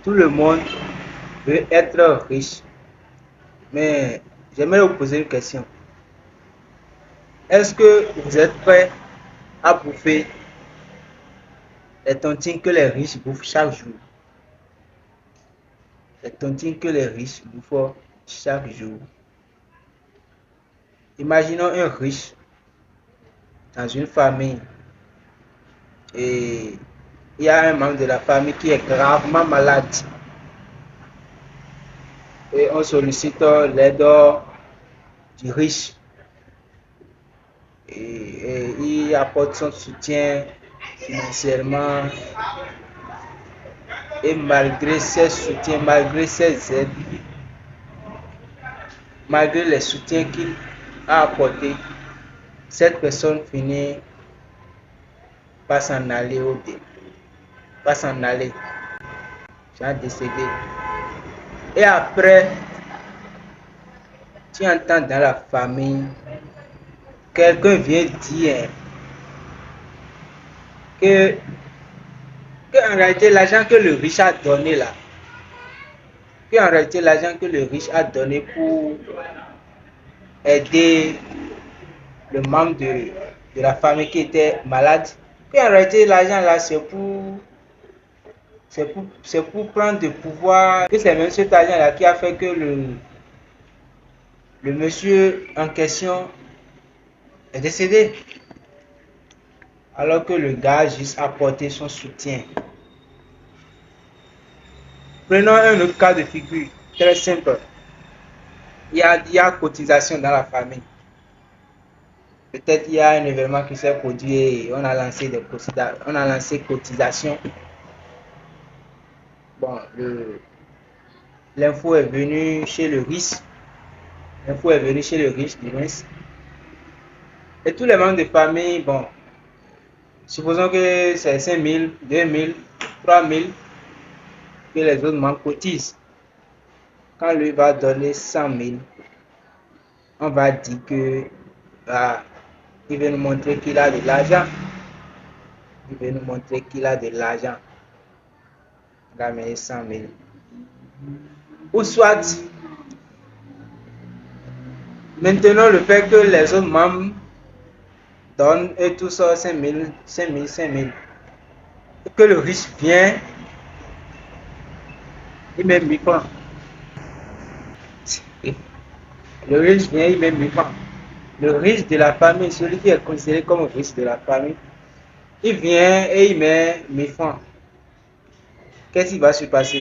Tout le monde veut être riche, mais j'aimerais vous poser une question. Est-ce que vous êtes prêt à bouffer les tontines que les riches bouffent chaque jour? Les tontines que les riches bouffent chaque jour. Imaginons un riche dans une famille et il y a un membre de la famille qui est gravement malade et on sollicite l'aide du riche et il apporte son soutien financièrement et malgré ses soutiens, malgré ses aides, malgré les soutiens qu'il a apportés, cette personne finit par s'en aller par s'en aller, genre décédé. Et après, tu entends dans la famille, quelqu'un vient dire que, en réalité l'argent que le riche a donné là, que en réalité l'argent que le riche a donné pour aider le membre de la famille qui était malade, que en réalité l'argent là c'est pour prendre du pouvoir, que c'est même cet argent là qui a fait que le monsieur en question est décédé. Alors que le gars a juste apporté son soutien. Prenons un autre cas de figure, très simple. Il y a cotisation dans la famille. Peut-être il y a un événement qui s'est produit et on a lancé cotisation. Bon, l'info est venue chez le riche. L'info est venue chez le riche, du moins. Et tous les membres de famille, bon, supposons que c'est 5 000, 2 000, 3 000 que les autres membres cotisent. Quand lui va donner 100 000, on va dire que il veut nous montrer qu'il a de l'argent. Il veut nous montrer qu'il a de l'argent. Il va amener 100 000. Ou soit, maintenant le fait que les autres membres donnent eux tous 5 000, 5 000, 5 000. Et que le riche vient, il met 1000 francs. Le riche vient, il met 1000 francs. Le riche de la famille, celui qui est considéré comme riche de la famille, il vient et il met 1000 francs. Qu'est-ce qui va se passer?